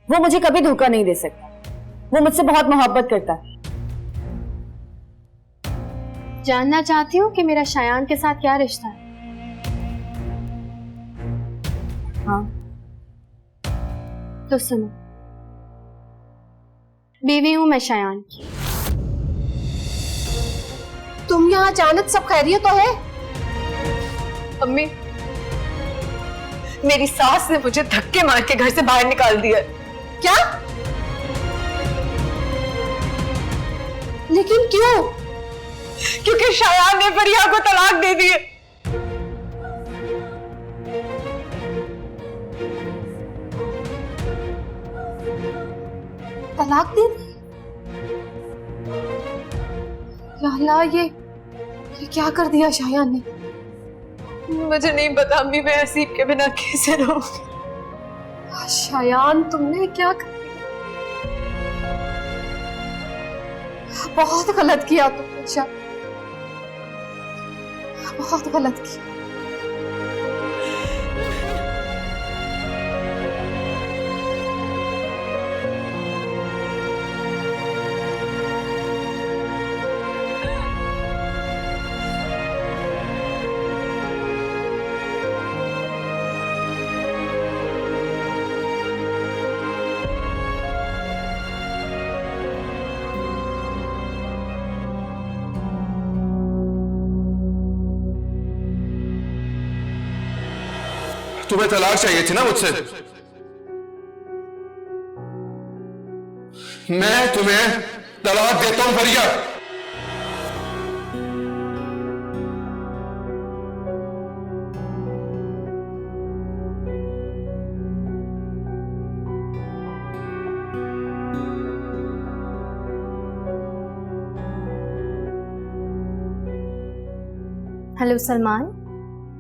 वो मुझे कभी धोखा नहीं दे सकता। वो मुझसे बहुत मोहब्बत करता है। जानना चाहती हूँ कि मेरा शायान के साथ क्या रिश्ता है? हाँ। तो सुनो, बीवी हूं मैं शायान की। तुम यहाँ अचानक, सब खैरियत तो है? अम्मी, मेरी सास ने मुझे धक्के मार के घर से बाहर निकाल दिया। क्या? लेकिन क्यों? क्योंकि शायान ने फरिया को तलाक दे दी है। तलाक दे दी? या अल्लाह, ये क्या कर दिया शायान ने? मुझे नहीं पता अम्मी, मैं हसीब के बिना कैसे रहूंगी। शायान, तुमने क्या कर दिया? बहुत गलत किया तुमने शायान, बहुत गलत किया। तुम्हें तलाक चाहिए थी ना मुझसे? मैं तुम्हें तलाक देता हूं फरिया। हेलो सलमान।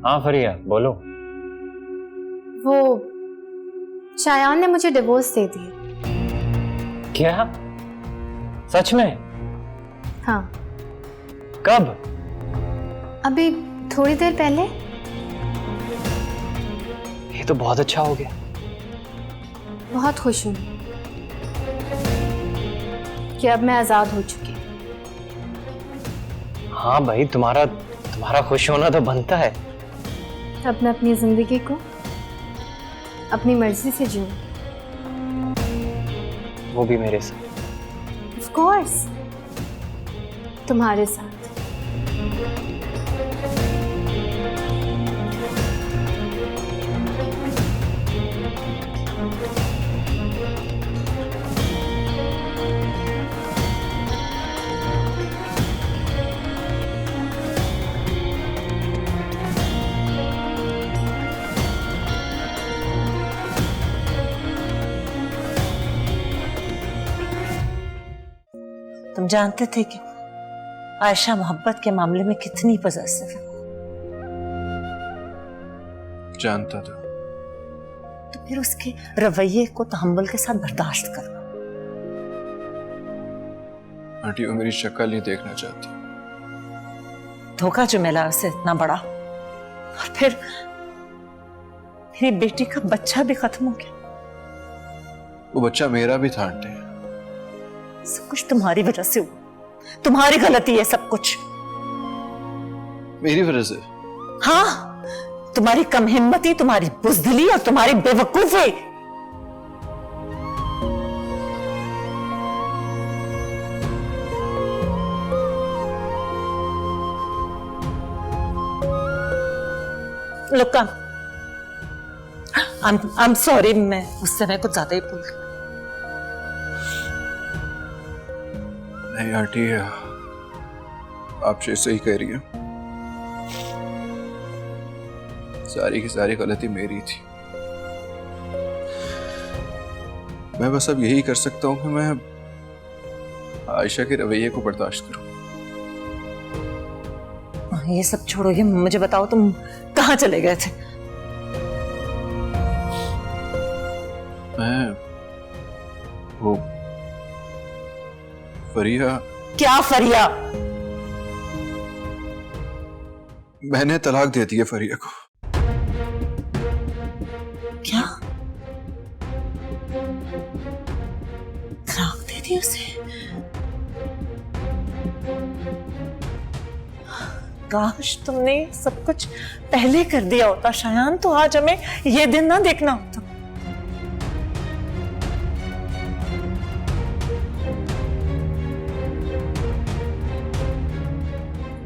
हाँ फरिया, बोलो। वो शायान ने मुझे डिवोर्स दे दिया। क्या? सच में? हाँ, कब? अभी थोड़ी देर पहले। ये तो बहुत अच्छा हो गया। बहुत खुश हूँ कि अब मैं आजाद हो चुकी हूँ। हाँ भाई, तुम्हारा खुश होना तो बनता है। अब मैं अपनी जिंदगी को अपनी मर्जी से जीऊं। वो भी मेरे साथ। ऑफ कोर्स, तुम्हारे साथ। तुम जानते थे कि आयशा मोहब्बत के मामले में कितनी पॉसेसिव है? जानता था। तो फिर उसके रवैये को तहम्मुल के साथ बर्दाश्त करो। आंटी, वो मेरी शक्ल नहीं देखना चाहती। धोखा जो मिला उसे इतना बड़ा, और फिर मेरी बेटी का बच्चा भी खत्म हो गया। वो बच्चा मेरा भी था आंटी। सब कुछ तुम्हारी वजह से हुआ। तुम्हारी गलती है सब कुछ। मेरी वजह से? हाँ, तुम्हारी कम हिम्मती, तुम्हारी बुज़दिली और तुम्हारी बेवकूफी। Look, I'm sorry, मैं उस समय कुछ ज्यादा ही भूल गई। नहीं आंटी, आप सही कह रही हैं। सारी की सारी गलती मेरी थी। मैं बस अब यही कर सकता हूं कि मैं आयशा के रवैये को बर्दाश्त करूं। ये सब छोड़ो, ये मुझे बताओ, तुम कहाँ चले गए थे? मैं वो फरिया। क्या फरिया? मैंने तलाक दे दी है फरिया को। क्या? थी उसे। काश तुमने सब कुछ पहले कर दिया होता शायान, तो आज हमें ये दिन ना देखना होता।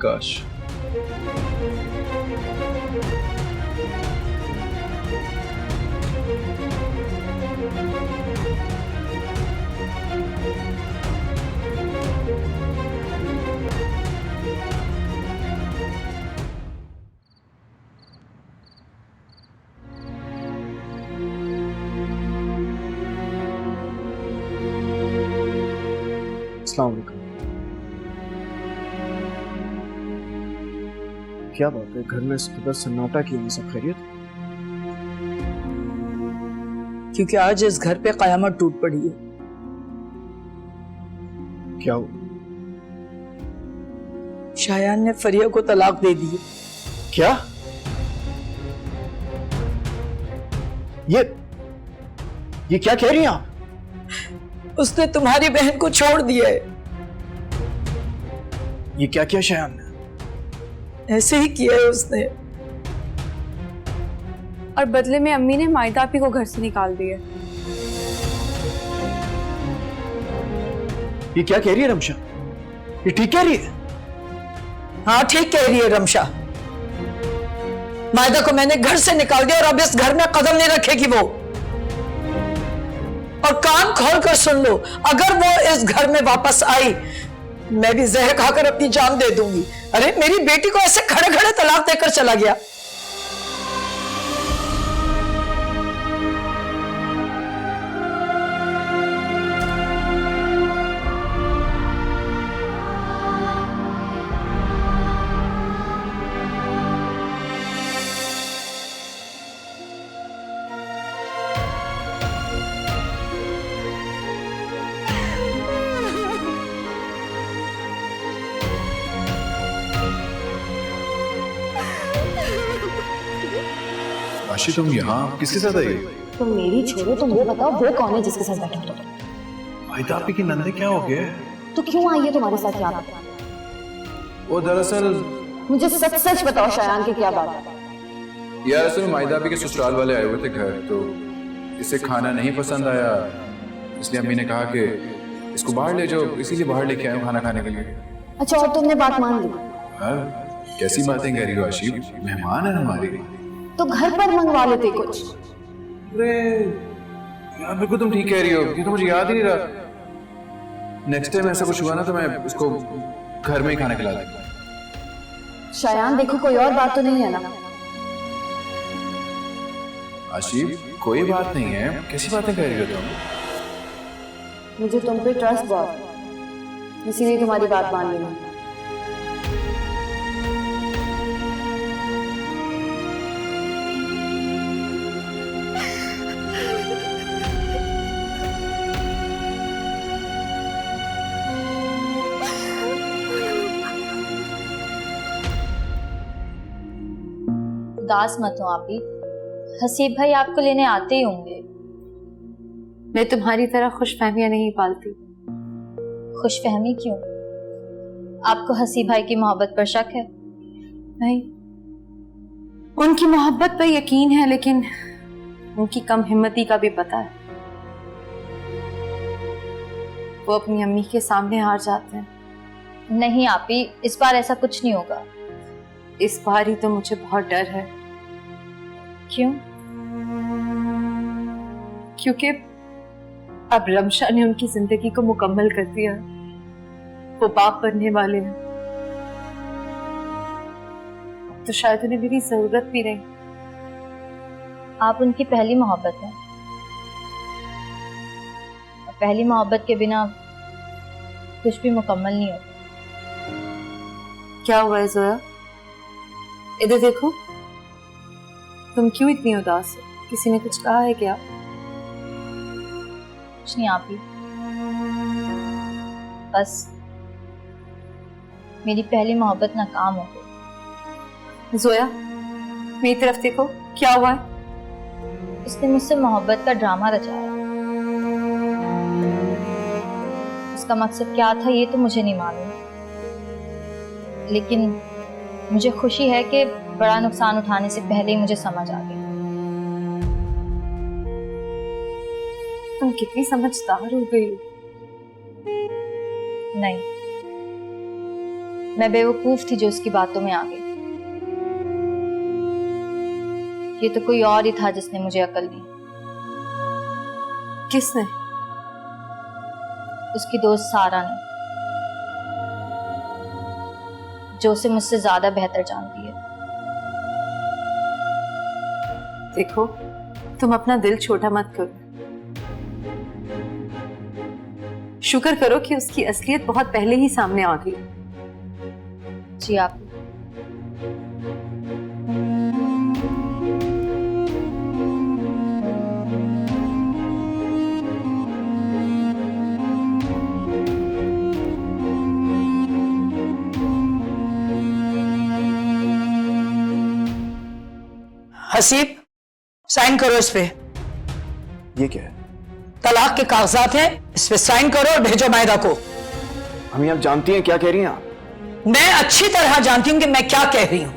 काश। अस्सलाम वालेकुम। क्या बात है, घर में इस कदर सन्नाटा क्यों है? सब खैरियत? क्योंकि आज इस घर पे कयामत टूट पड़ी है। क्या हुआ? शायान ने फरिया को तलाक दे दी है। क्या? ये क्या कह रही हैं आप? उसने तुम्हारी बहन को छोड़ दिया है। ये क्या किया शायान ने? ऐसे ही किया है उसने। और बदले में अम्मी ने मायदा आपी को घर से निकाल दिया। ये क्या कह रही है रमशा? ये ठीक कह रही है? हाँ ठीक कह रही है रमशा। मायदा को मैंने घर से निकाल दिया और अब इस घर में कदम नहीं रखेगी वो। और कान खोल कर सुन लो, अगर वो इस घर में वापस आई, मैं भी जहर खाकर अपनी जान दे दूंगी। अरे मेरी बेटी को ऐसे खड़े खड़े तलाक देकर चला गया। आशी तुम यहाँ किसके साथ आई? तुम मेरी छोड़ो, तुम वो बताओ वो कौन है जिसके साथ बैठे हो? मायदा आपी की नंदे क्या हो गया? तो क्यों आई है तुम्हारे साथ यहाँ पे? वो दरअसल मुझे सच सच बताओ शायान की क्या बात है? यार असल में मायदा आपी के ससुराल वाले आए हुए थे घर, तो इसे खाना नहीं पसंद आया, इसलिए अम्मी ने कहा कि इसको बाहर ले जाओ, इसीलिए बाहर लेके आए खाना खाने के लिए। अच्छा, और तुमने बात मान ली? यार कैसी बातें कह रही हो आशी, मेहमान है हमारी। तो घर पर मंगवा लेते कुछ। अरे यार बिल्कुल तुम ठीक कह रही हो, ये तो मुझे याद ही नहीं रहा। नेक्स्ट टाइम ऐसा कुछ हुआ ना तो मैं इसको घर में ही खाना खिला दूंगा। शायान देखो, कोई और बात तो नहीं है ना? आशिफ कोई बात नहीं है, कैसी बातें कह रही हो तुम? मुझे तुम पे ट्रस्ट बहुत है, इसीलिए तुम्हारी बात मान ली मैंने। उदास मत हो आप ही, हसीब भाई आपको लेने आते ही होंगे। मैं तुम्हारी तरह खुशफहमियां नहीं पालती। खुशफहमी क्यों? आपको हसीब भाई की मोहब्बत पर शक है? नहीं, उनकी मोहब्बत पर यकीन है, लेकिन उनकी कम हिम्मती का भी पता है। वो अपनी अम्मी के सामने हार जाते हैं। नहीं आप ही, इस बार ऐसा कुछ नहीं होगा। इस बार ही तो मुझे बहुत डर है। क्यों? क्योंकि अब रमशा ने उनकी जिंदगी को मुकम्मल कर दिया। वो बाप बनने वाले हैं, तो शायद उन्हें मेरी जरूरत भी नहीं। आप उनकी पहली मोहब्बत हैं, और पहली मोहब्बत के बिना कुछ भी मुकम्मल नहीं होता। क्या हुआ है जोया? इधर देखो, तुम क्यों इतनी उदास हो? किसी ने कुछ कहा है क्या? कुछ नहीं आप ही, बस मेरी पहली मोहब्बत नाकाम हो गई। जोया मेरी तरफ देखो, क्या हुआ है? उसने मुझसे मोहब्बत का ड्रामा रचाया। उसका मकसद क्या था ये तो मुझे नहीं मालूम, लेकिन मुझे खुशी है कि बड़ा नुकसान उठाने से पहले ही मुझे समझ आ गया। तुम कितनी समझदार हो गई। नहीं, मैं बेवकूफ थी जो उसकी बातों में आ गई। ये तो कोई और ही था जिसने मुझे अकल दी। किसने? उसकी दोस्त सारा ने, जो उसे मुझसे ज्यादा बेहतर जानती है। देखो, तुम अपना दिल छोटा मत करो। शुक्र करो कि उसकी असलियत बहुत पहले ही सामने आ गई। जी आप। हसीब, साइन करो इस पे। ये क्या है? तलाक के कागजात हैं, इस पे साइन करो और भेजो मायदा को। अम्मी आप जानती हैं क्या कह रही हैं आप? मैं अच्छी तरह जानती हूं कि मैं क्या कह रही हूं।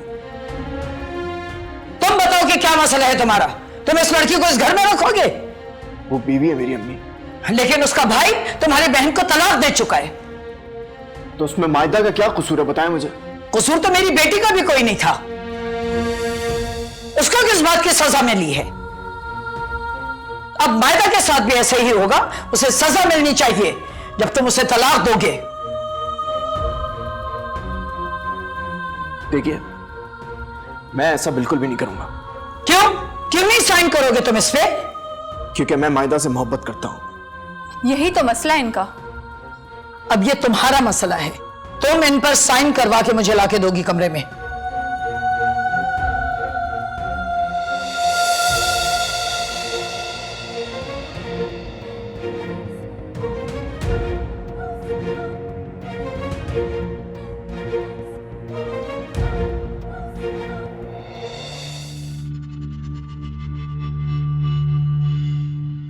तुम बताओ कि क्या मसला है तुम्हारा? तुम इस लड़की को इस घर में रखोगे? वो बीवी है मेरी अम्मी। लेकिन उसका भाई तुम्हारी बहन को तलाक दे चुका है। तो उसमें मायदा का क्या कसूर है, बताएं मुझे। कसूर तो मेरी बेटी का भी कोई नहीं था। उसको किस बात की सजा मिली है? अब मायदा के साथ भी ऐसा ही होगा, उसे सजा मिलनी चाहिए जब तुम उसे तलाक दोगे। देखिए, मैं ऐसा बिल्कुल भी नहीं करूंगा। क्यों? क्यों नहीं साइन करोगे तुम इस पे? क्योंकि मैं मायदा से मोहब्बत करता हूं। यही तो मसला है इनका। अब ये तुम्हारा मसला है, तुम इन पर साइन करवा के मुझे लाके दोगी कमरे में।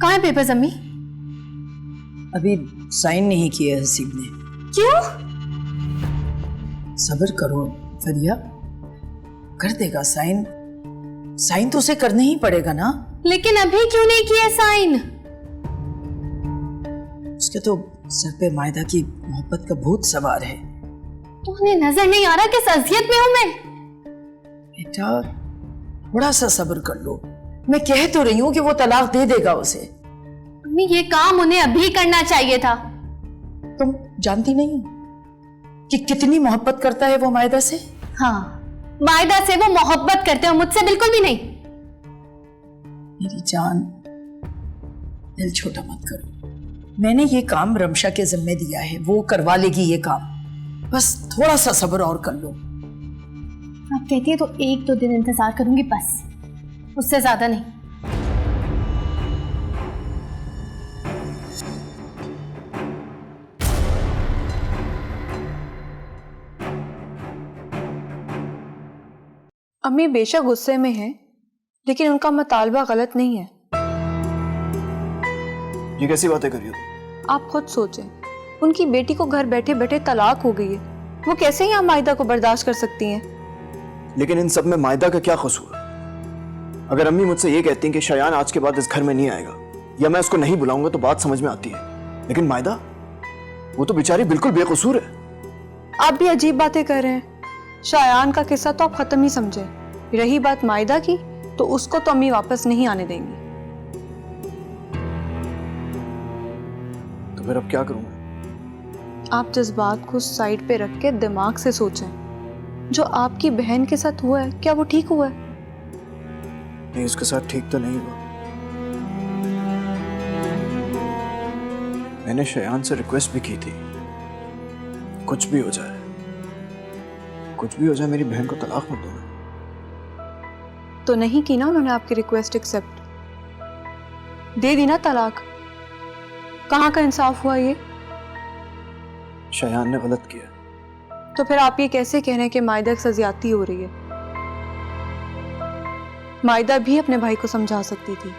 कहाँ है पेपर्स अम्मी? अभी साइन नहीं किए हसीब ने। क्यों? सब्र करो फरिया, कर देगा साइन। साइन तो उसे करना ही पड़ेगा ना। लेकिन अभी क्यों नहीं किया साइन? उसके तो सर पे मायदा की मोहब्बत का भूत सवार है। तो उन्हें नजर नहीं आ रहा किस अजियत में हूं मैं? बेटा थोड़ा सा सब्र कर लो, मैं कह तो रही हूं कि वो तलाक दे देगा उसे। अम्मी ये काम उन्हें अभी करना चाहिए था। तुम जानती नहीं हो कि कितनी मोहब्बत करता है वो मायदा से? हाँ, मायदा से वो मोहब्बत करते हो, मुझसे बिल्कुल भी नहीं। मेरी जान, दिल छोटा मत करो। मैंने ये काम रमशा के जिम्मे दिया है, वो करवा लेगी ये काम। बस थोड़ा सा सब्र और कर लो। आप कहती है तो 1-2 दिन इंतजार करूंगी बस, उससे ज्यादा नहीं। अम्मी बेशक गुस्से में है, लेकिन उनका मुतालबा गलत नहीं है। ये कैसी बातें कर रही हो? आप खुद सोचें, उनकी बेटी को घर बैठे बैठे तलाक हो गई है, वो कैसे यहाँ मायदा को बर्दाश्त कर सकती हैं? लेकिन इन सब में मायदा का क्या कसूर? अगर अम्मी मुझसे ये कहती हैं कि शयान आज के बाद इस घर में नहीं आएगा या मैं उसको नहीं बुलाऊंगा तो बात समझ में आती है, लेकिन मायदा, वो तो बेचारी बिल्कुल बेकसूर है। आप भी अजीब बातें कर रहे हैं। शायान का किस्सा तो आप खत्म ही समझे। रही बात मायदा की, तो उसको तो अम्मी वापस नहीं आने देंगी। तो फिर अब क्या करूंगा? आप जज्बात को साइड पे रख के दिमाग से सोचें, जो आपकी बहन के साथ हुआ है क्या वो ठीक हुआ है? नहीं, उसके साथ ठीक तो नहीं हुआ। मैंने शयान से रिक्वेस्ट भी की थी, कुछ भी हो जाए, कुछ भी हो जाए, मेरी बहन को तलाक मत दो। तो नहीं की ना उन्होंने आपकी रिक्वेस्ट एक्सेप्ट? दे दी ना तलाक। कहाँ का इंसाफ हुआ ये? शयान ने गलत किया। तो फिर आप ये कैसे कह रहे हैं कि मायदा से ज्यादती हो रही है? मायदा भी अपने भाई को समझा सकती थी,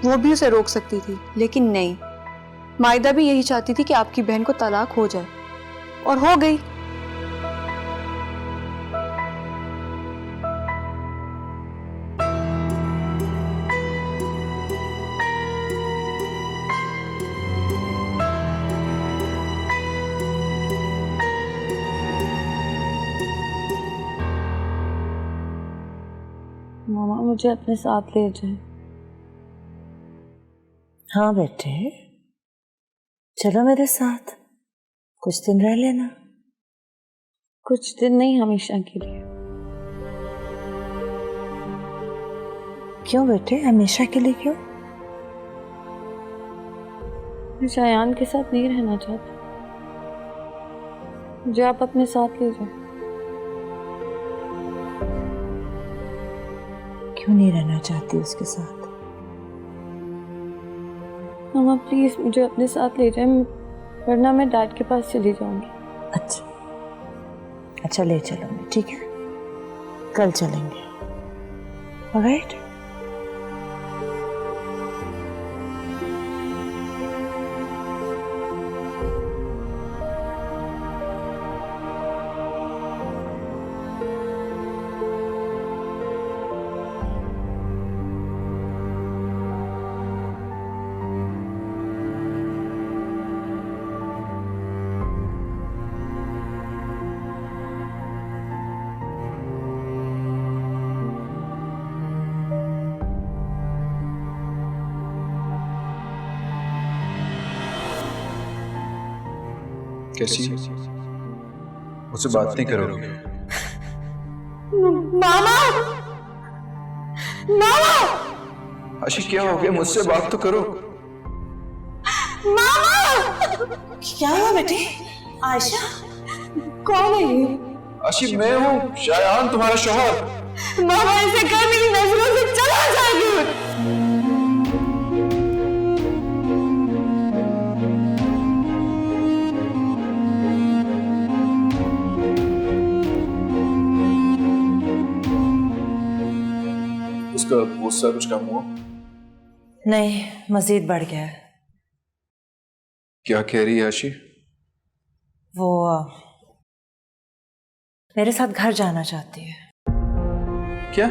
वो भी उसे रोक सकती थी, लेकिन नहीं, मायदा भी यही चाहती थी कि आपकी बहन को तलाक हो जाए, और हो गई। मामा मुझे अपने साथ ले जाए। हाँ बेटे, चलो मेरे साथ, कुछ दिन रह लेना। कुछ दिन नहीं, हमेशा के लिए। क्यों बेटे, हमेशा के लिए क्यों? मैं शायान के साथ नहीं रहना चाहती, मुझे आप अपने साथ ले जाए। क्यों नहीं रहना चाहती उसके साथ? मामा प्लीज मुझे अपने साथ ले जाए, वरना मैं डैड के पास चली जाऊंगी। अच्छा अच्छा, ले चलूंगी, ठीक है, कल चलेंगे। ऑलराइट? कैसी? मुझसे बात नहीं करोगे? मामा! मामा! आशी क्या हो गया? मुझसे बात तो करो। क्या हुआ बेटे? आयशा? कौन है ये? आशी मैं हूँ, शायान तुम्हारा शौहर। मामा ऐसे कर, मेरी नजरों से चला जाएगी। उसका गुस्सा कुछ कम हुआ? नहीं, मजीद बढ़ गया है। क्या कह रही है आशी? वो मेरे साथ घर जाना चाहती है। क्या?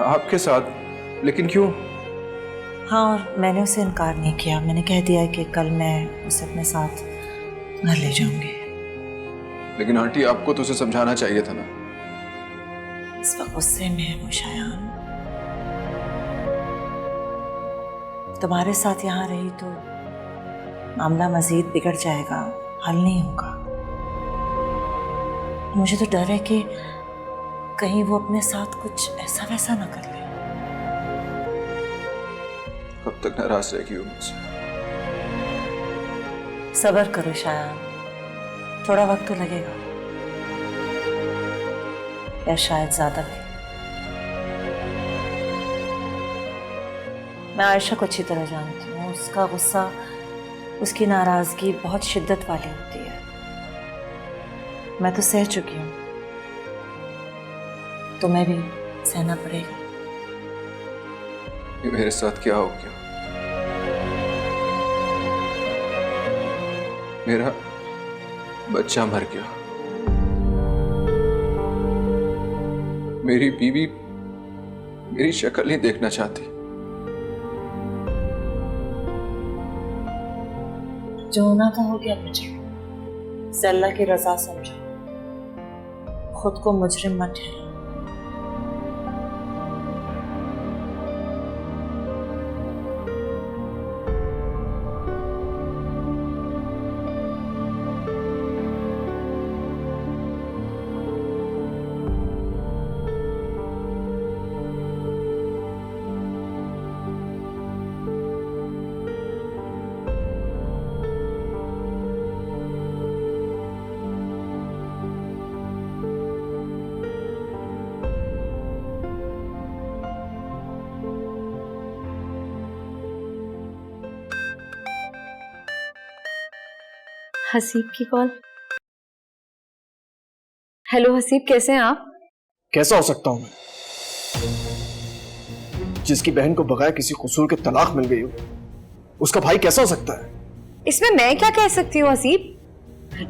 आपके साथ? लेकिन क्यों? हाँ, और मैंने उसे इनकार नहीं किया। मैंने कह दिया कि कल मैं उसे अपने साथ घर ले जाऊंगी। लेकिन आंटी आपको तो उसे समझाना चाहिए था ना। इस वक्त गुस्से में है वो शायान। तुम्हारे साथ यहाँ रही तो मामला मजीद बिगड़ जाएगा, हल नहीं होगा। मुझे तो डर है कि कहीं वो अपने साथ कुछ ऐसा वैसा ना कर ले। कब तक नाराज रहेगी वो मुझसे? सब्र करो शायान, थोड़ा वक्त तो लगेगा, या शायद ज्यादा भी। मैं आयशा को अच्छी तरह जानती हूँ। उसका गुस्सा, उसकी नाराजगी बहुत शिद्दत वाली होती है। मैं तो सह चुकी हूँ, तुम्हें भी सहना पड़ेगा। ये मेरे साथ क्या हो गया? मेरा बच्चा मर गया, मेरी बीवी मेरी शक्ल नहीं देखना चाहती। जो होना था हो गया मुझे। इसे अल्लाह की रजा समझो, खुद को मुजरिम मत ठहराओ। हसीब की कॉल। हेलो हसीब, कैसे हैं आप? कैसा हो सकता हूं मैं? जिसकी बहन को बगैर किसी कसूर के तलाक मिल गई हो, उसका भाई कैसा हो सकता है? इसमें मैं क्या कह सकती हूँ हसीब?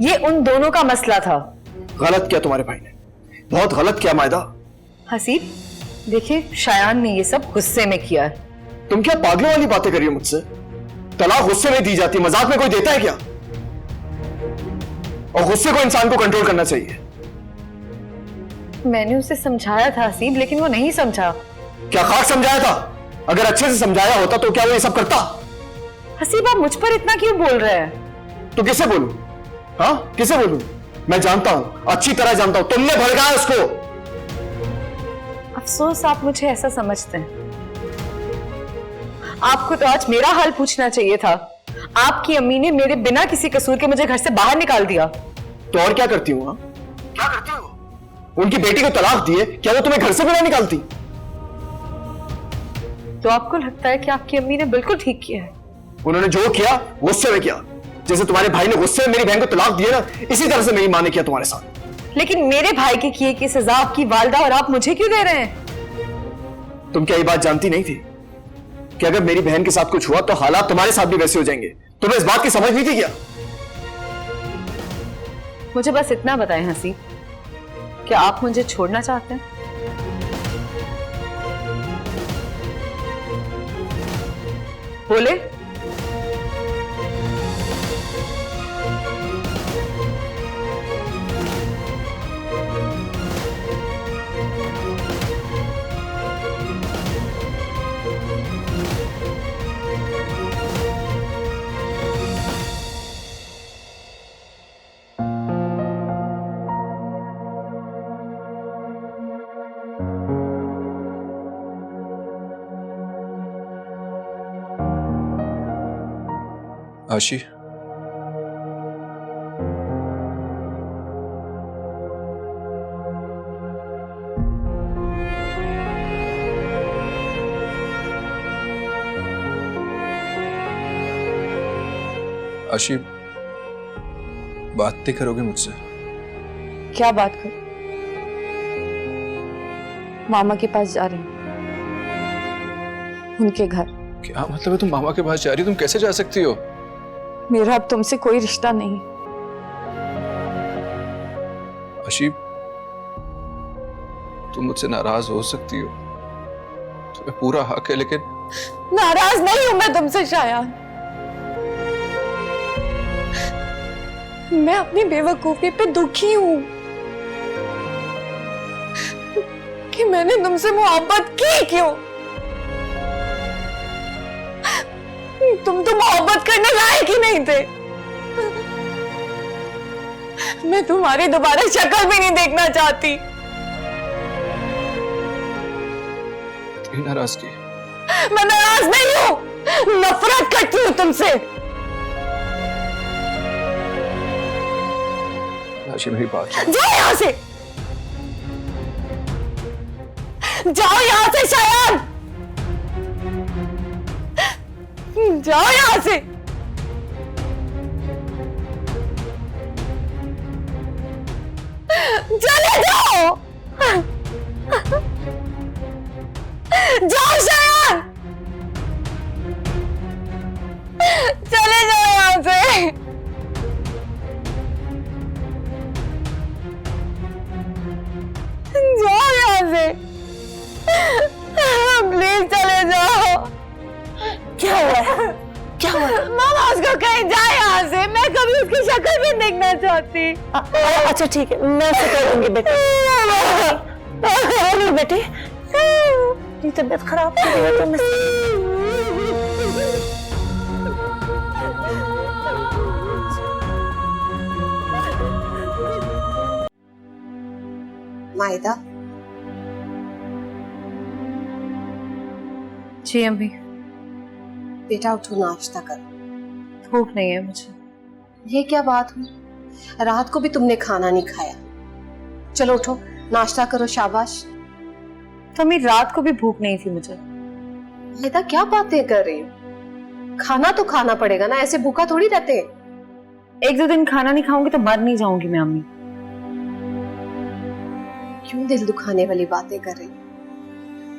ये उन दोनों का मसला था। गलत किया तुम्हारे भाई ने, बहुत गलत किया मायदा। हसीब देखिए, शायान ने ये सब गुस्से में किया है। तुम क्या पागलों वाली बातें कर रही हो मुझसे? तलाक गुस्से में दी जाती है, मजाक में कोई देता है क्या? और गुस्से को इंसान को कंट्रोल करना चाहिए। मैंने उसे समझाया था हसीब, लेकिन वो नहीं समझा। क्या खाक समझाया था? अगर अच्छे से समझाया होता तो क्या वो ये सब करता? हसीब आप मुझ पर इतना क्यों बोल रहे हैं? तो किसे बोलूं? हाँ, किसे बोलूं? मैं जानता हूं, अच्छी तरह जानता हूं, तुमने भड़काया उसको। अफसोस आप मुझे ऐसा समझते हैं। आपको तो आज मेरा हाल पूछना चाहिए था। आपकी अम्मी ने मेरे बिना किसी कसूर के मुझे घर से बाहर निकाल दिया। तो और क्या करती हूँ? क्या करती हूँ? उनकी बेटी को तलाक दिए, क्या वो तुम्हें घर से भी नहीं निकालती? तो आपको लगता है कि आपकी अम्मी ने बिल्कुल ठीक किया है? उन्होंने जो किया गुस्से में किया। जैसे तुम्हारे भाई ने गुस्से में मेरी बहन को तलाक दिया ना, इसी तरह से मेरी माँ ने किया तुम्हारे साथ। लेकिन मेरे भाई के किए की सजा आपकी वालिदा और आप मुझे क्यों दे रहे हैं? तुम क्या ये बात जानती नहीं थी कि अगर मेरी बहन के साथ कुछ हुआ तो हालात तुम्हारे साथ भी वैसे हो जाएंगे? तुम्हें इस बात की समझ नहीं थी क्या? मुझे बस इतना बताएं हसी, क्या आप मुझे छोड़ना चाहते हैं? बोले। आशी, आशी, बातें करोगे मुझसे? क्या बात कर? मामा के पास जा रही हूँ, उनके घर। क्या मतलब है तुम मामा के पास जा रही हो? तुम कैसे जा सकती हो? मेरा अब तुमसे कोई रिश्ता नहीं। आशी, तुम मुझसे नाराज हो सकती हो, तुम्हें पूरा हक है, लेकिन नाराज नहीं हूं मैं तुमसे शायान। मैं अपनी बेवकूफी पे दुखी हूं कि मैंने तुमसे मोहब्बत की क्यों। तुम तो मोहब्बत करने लायक ही नहीं थे। मैं तुम्हारी दोबारा शक्ल भी नहीं देखना चाहती। तेरी नाराजगी? मैं नाराज नहीं हूं, नफरत करती हूं तुमसे। आशी, मेरी बात जाओ यहां से, जाओ यहां से शायान, जाओ यहां से। चले जाओ, जाओ शायान, चले जाओ यहां से। जाओ यहां से, प्लीज चले जाओ। क्या हुआ? क्या हुआ? मामा उसको कहीं जाए यहाँ से, मैं कभी उसकी शक्ल भी देखना चाहती। अच्छा ठीक है, मैं उसे कह दूंगी बेटे। अरे बेटे, ये तबीयत खराब हो गई है तो मायदा। जी अम्मी। बेटा उठो, नाश्ता कर। भूख नहीं है मुझे। ये क्या बात हुई? रात को भी तुमने खाना नहीं खाया। चलो उठो, नाश्ता करो, शाबाश। तो अम्मी रात को भी भूख नहीं थी मुझे। मायदा क्या बातें कर रही हो? खाना तो खाना पड़ेगा ना, ऐसे भूखा थोड़ी रहते हैं। एक दो दिन खाना नहीं खाऊंगी तो मर नहीं जाऊंगी मैं अम्मी। क्यों दिल दुखाने वाली बातें कर रही?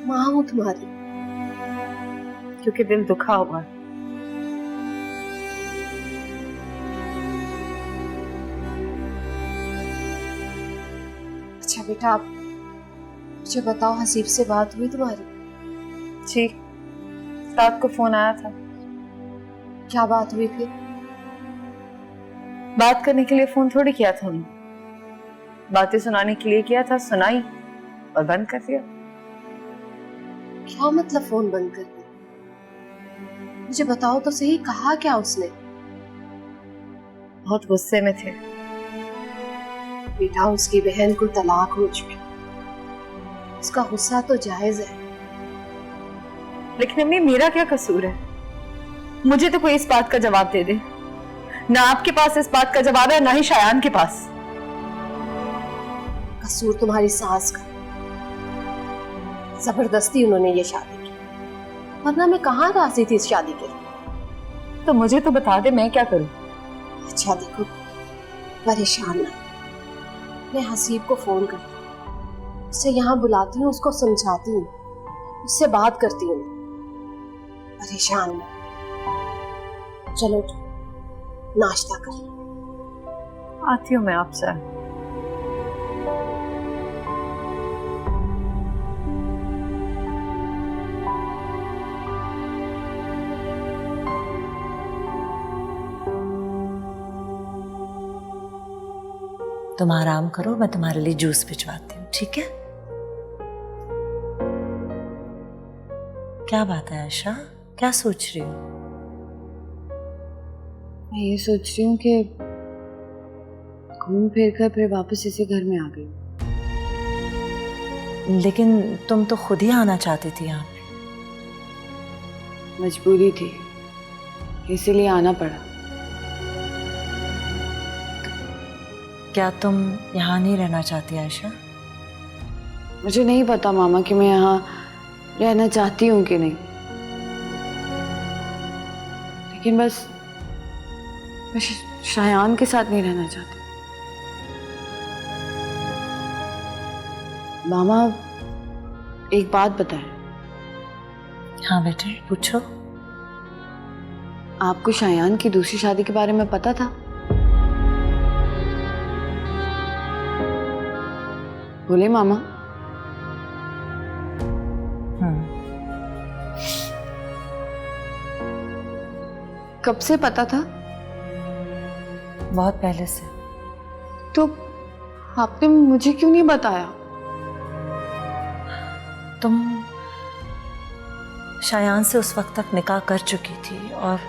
माँ हूं तुम्हारी, क्योंकि दिल दुखा हुआ है। अच्छा बेटा, आप मुझे बताओ, हसीब से बात हुई तुम्हारी? जी, रात को फोन आया था। क्या बात हुई फिर? बात करने के लिए फोन थोड़ी किया था उन्होंने, बातें सुनाने के लिए किया था, सुनाई और बंद कर दिया। क्या मतलब फोन बंद कर दिया? मुझे बताओ तो सही, कहा क्या उसने? बहुत गुस्से में थे। बेटा, उसकी बहन को तलाक हो चुकी, उसका गुस्सा तो जायज है। लेकिन अम्मी, मेरा क्या कसूर है? मुझे तो कोई इस बात का जवाब दे दे। ना आपके पास इस बात का जवाब है, ना ही शायान के पास। कसूर तुम्हारी सास का, जबरदस्ती उन्होंने ये शादी की, वरना मैं कहाँ राजी थी इस शादी के लिए। तो मुझे तो बता दे, मैं क्या करूं? अच्छा देखो, परेशान ना, मैं हसीब को फोन करती हूँ, उसे यहाँ बुलाती हूँ, उसको समझाती हूँ, उससे बात करती हूँ। परेशान ना, चलो नाश्ता कर। आती हूँ मैं आपसे। तुम आराम करो, मैं तुम्हारे लिए जूस भिजवाती हूँ, ठीक है? क्या बात है आयशा, क्या सोच रही हो? मैं ये सोच रही हूँ कि घूम फिर कर फिर वापस इसी घर में आ गई। लेकिन तुम तो खुद ही आना चाहती थी यहाँ पे। मजबूरी थी, इसीलिए आना पड़ा। क्या तुम यहाँ नहीं रहना चाहती आयशा? मुझे नहीं पता मामा कि मैं यहाँ रहना चाहती हूँ कि नहीं, लेकिन बस मैं शायान के साथ नहीं रहना चाहती। मामा, एक बात बताएं। हाँ बेटे, पूछो। आपको शायान की दूसरी शादी के बारे में पता था? बोले मामा। कब से पता था? बहुत पहले से। तो आपने मुझे क्यों नहीं बताया? तुम शायान से उस वक्त तक निकाह कर चुकी थी और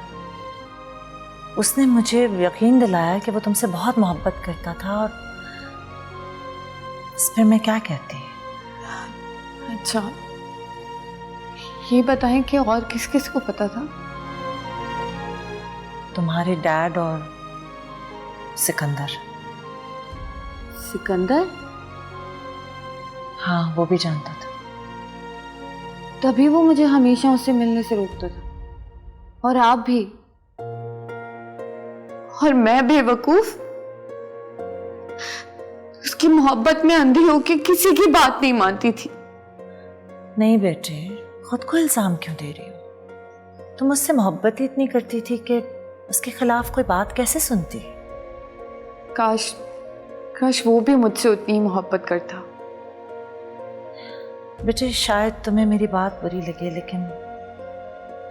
उसने मुझे यकीन दिलाया कि वो तुमसे बहुत मोहब्बत करता था, और इस पर मैं क्या कहती? अच्छा, ये बताएं कि और किस किस को पता था? तुम्हारे डैड और सिकंदर। सिकंदर? हाँ, वो भी जानता था। तभी वो मुझे हमेशा उससे मिलने से रोकता था, और आप भी। और मैं बेवकूफ उसकी मोहब्बत में अंधी होकर किसी की बात नहीं मानती थी। नहीं बेटे, खुद को इल्जाम क्यों दे रही हो? तुम उससे मोहब्बत ही इतनी करती थी कि उसके खिलाफ कोई बात कैसे सुनती? काश वो भी मुझसे उतनी ही मोहब्बत करता। बेटे, शायद तुम्हें मेरी बात बुरी लगे, लेकिन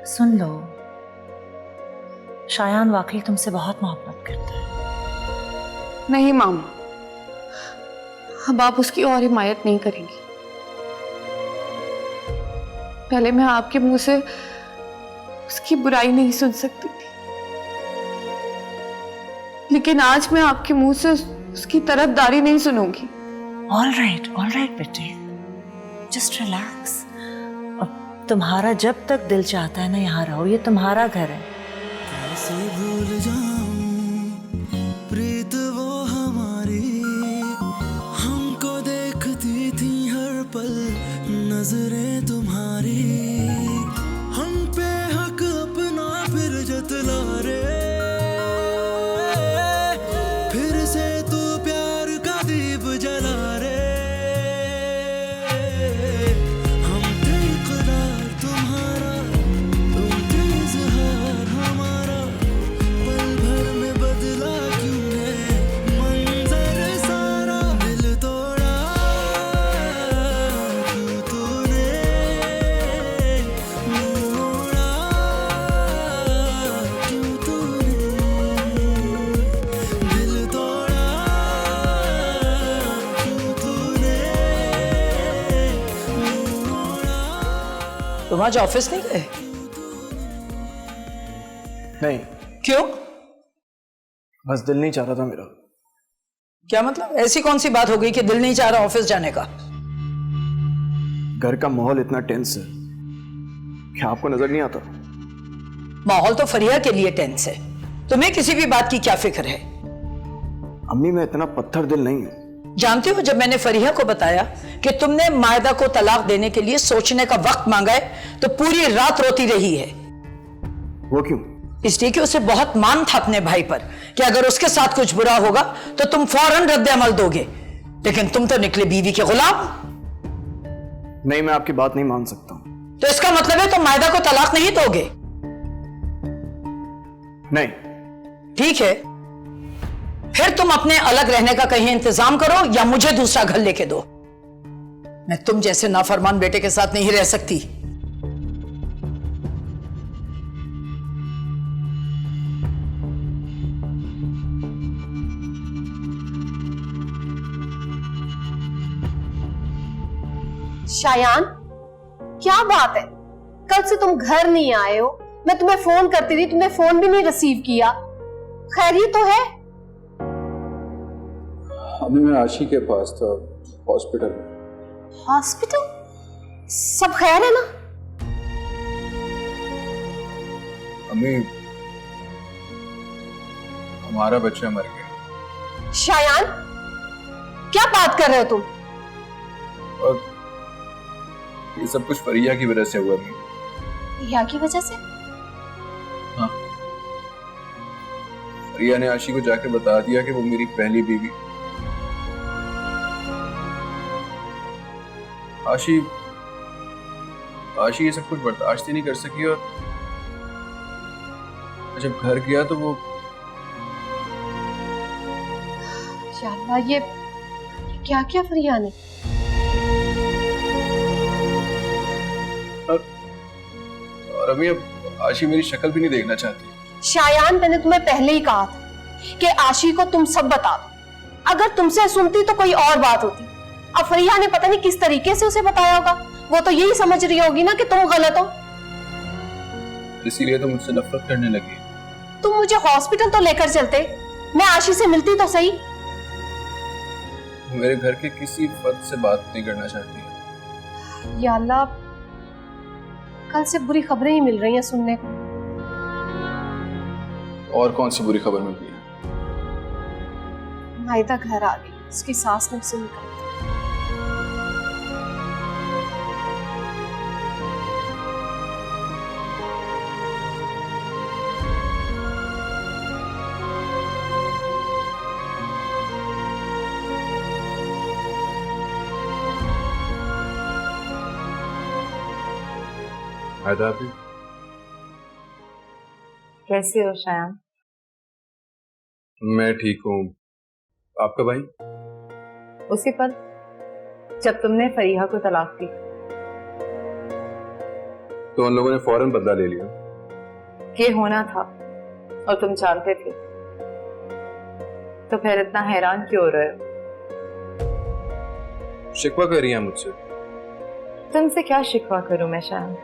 सुन लो, शायान वाकई तुमसे बहुत मोहब्बत करता है। नहीं मामा, अब आप उसकी और हिमायत नहीं करेंगी। पहले मैं आपके मुंह से उसकी बुराई नहीं सुन सकती थी, लेकिन आज मैं आपके मुंह से उसकी तरफदारी नहीं सुनूंगी। ऑल राइट बेटे, जस्ट रिलैक्स। और तुम्हारा जब तक दिल चाहता है ना, यहाँ रहो, ये तुम्हारा घर है। कैसे भूल जाऊं प्रीत वो हमारी, हमको देखती थी हर पल नजरें तुम्हारी, हम पे हक अपना फिर जतला रे, फिर से तू प्यार का दीप जला रे, हम थे इकरार तुम्हारा, तुम आज ऑफिस नहीं गए? नहीं, क्यों? बस दिल नहीं चाह रहा था मेरा। क्या मतलब? ऐसी कौन सी बात हो गई कि दिल नहीं चाह रहा ऑफिस जाने का? घर का माहौल इतना टेंस है, क्या आपको नजर नहीं आता? माहौल तो फरिया के लिए टेंस है, तुम्हें किसी भी बात की क्या फिक्र है? अम्मी मैं इतना पत्थर दिल नहीं हूं। जानते हो, जब मैंने फरिया को बताया कि तुमने मायदा को तलाक देने के लिए सोचने का वक्त मांगा है तो पूरी रात रोती रही है। वो क्यों? इसलिए कि उसे बहुत मान था अपने भाई पर कि अगर उसके साथ कुछ बुरा होगा तो तुम फौरन रद्द अमल दोगे, लेकिन तुम तो निकले बीवी के गुलाम। नहीं, मैं आपकी बात नहीं मान सकता। तो इसका मतलब है तुम मायदा को तलाक नहीं दोगे? नहीं। ठीक है, फिर तुम अपने अलग रहने का कहीं इंतजाम करो या मुझे दूसरा घर लेके दो। मैं तुम जैसे नाफरमान बेटे के साथ नहीं रह सकती। शायान, क्या बात है? कल से तुम घर नहीं आए हो, मैं तुम्हें फोन करती थी, तुमने फोन भी नहीं रिसीव किया। खैरियत तो है? अभी मैं आशी के पास था, हॉस्पिटल। हॉस्पिटल? सब खैर है ना? अम्मी, हमारा बच्चा मर गया। शायान, क्या बात कर रहे हो तुम? और ये सब कुछ फरिया की वजह से हुआ। अम्मी, या की वजह से? हाँ, फरिया ने आशी को जाके बता दिया कि वो मेरी पहली बीवी। आशी ये सब कुछ बर्दाश्त ही नहीं कर सकी और जब घर गया तो वो शाला, ये क्या क्या फरिया ने? और अभी अब आशी मेरी शक्ल भी नहीं देखना चाहती। शायान, मैंने तुम्हें पहले ही कहा था कि आशी को तुम सब बता दो। अगर तुमसे सुनती तो कोई और बात होती। अब फरिया ने पता नहीं किस तरीके से उसे बताया होगा। वो तो यही समझ रही होगी ना कि तुम गलत हो। इसीलिए तो मुझसे नफरत करने लगी। तुम मुझे हॉस्पिटल तो लेकर चलते, मैं आशी से मिलती तो सही। मेरे घर के किसी फर्द से बात नहीं करना चाहती। या अल्लाह, कल से बुरी खबरें ही मिल रही हैं सुनने को। और कौन सी बुरी खबर मिल रही है? मायदा घर आ गई, उसकी सास ने उसे निकाल दिया। आदाब। कैसे हो शायान? मैं ठीक हूँ। आपका भाई? उसी पल जब तुमने फरीहा को तलाक दी तो उन लोगों ने फौरन बदला ले लिया। ये होना था और तुम जानते थे, तो फिर इतना हैरान क्यों हो रहे हो? शिकवा कर रही है मुझसे। तुमसे क्या शिकवा करूं मैं शायान?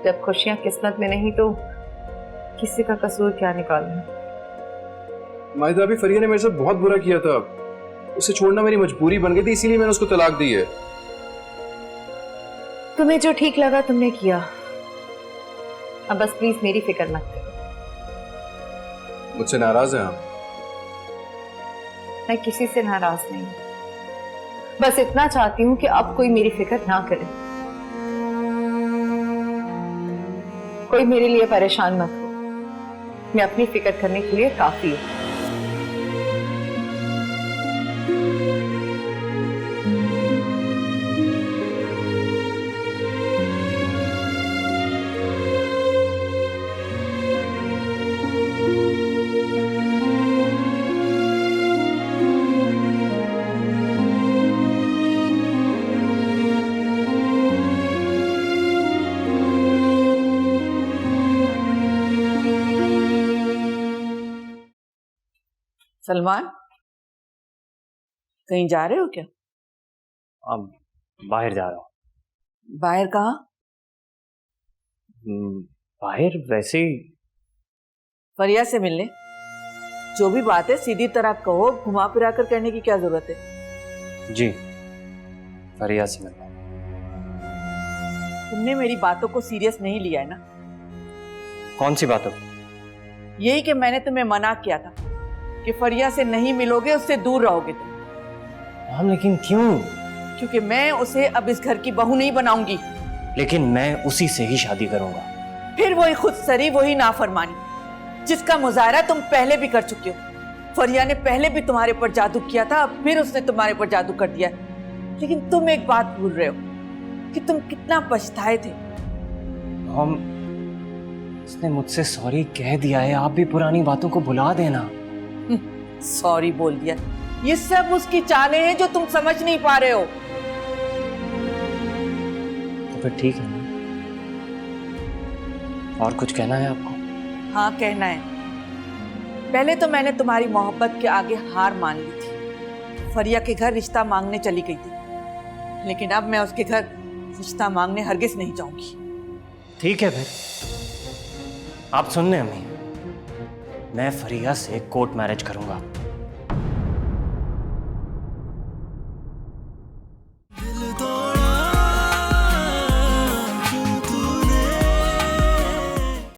जब खुशियां किस्मत में नहीं तो किसी का कसूर क्या निकालना। मायदा, अभी फरिया ने मेरे साथ बहुत बुरा किया था। उसे छोड़ना मेरी मजबूरी बन गई थी, इसीलिए मैंने उसको तलाक दी है। तुम्हें जो ठीक लगा तुमने किया। अब बस प्लीज मेरी फिक्र मत करो। मुझसे नाराज हैं आप? मैं किसी से नाराज नहीं हूं, बस इतना चाहती हूं कि अब कोई मेरी फिक्र ना करे। कोई मेरे लिए परेशान मत हो, मैं अपनी फिक्र करने के लिए काफी हूं। सलमान, कहीं जा रहे हो क्या? अब बाहर जा रहा हूँ। बाहर कहाँ? बाहर वैसे ही। फरिया से मिलने? जो भी बात है सीधी तरह कहो, घुमा फिरा कर कहने की क्या जरूरत है? जी, फरिया से मिलना। तुमने मेरी बातों को सीरियस नहीं लिया है ना? कौन सी बातों? यही कि मैंने तुम्हें मना किया था कि फरिया से नहीं मिलोगे, उससे दूर रहोगे तुम। हम लेकिन क्यों? क्योंकि मैं उसे अब इस घर की बहू नहीं बनाऊंगी। लेकिन मैं उसी से ही शादी करूंगा। फिर वही खुदसरी, वही नाफरमानी जिसका मुजाहरा तुम पहले भी कर चुके हो। फरिया ने पहले भी तुम्हारे पर जादू किया था, अब फिर उसने तुम्हारे पर जादू कर दिया। लेकिन तुम एक बात भूल रहे हो कि तुम कितना पछताए थे। हम उसने मुझसे सॉरी कह दिया है, आप भी पुरानी बातों को भुला देना। सॉरी बोल दिया, ये सब उसकी चालें हैं जो तुम समझ नहीं पा रहे हो। तो फिर ठीक है ना? और कुछ कहना है आपको? हाँ, कहना है। पहले तो मैंने तुम्हारी मोहब्बत के आगे हार मान ली थी, फरिया के घर रिश्ता मांगने चली गई थी। लेकिन अब मैं उसके घर रिश्ता मांगने हरगिज नहीं जाऊंगी। ठीक है फिर, आप सुन लें अम्मी, मैं फरिया से कोर्ट मैरिज करूंगा।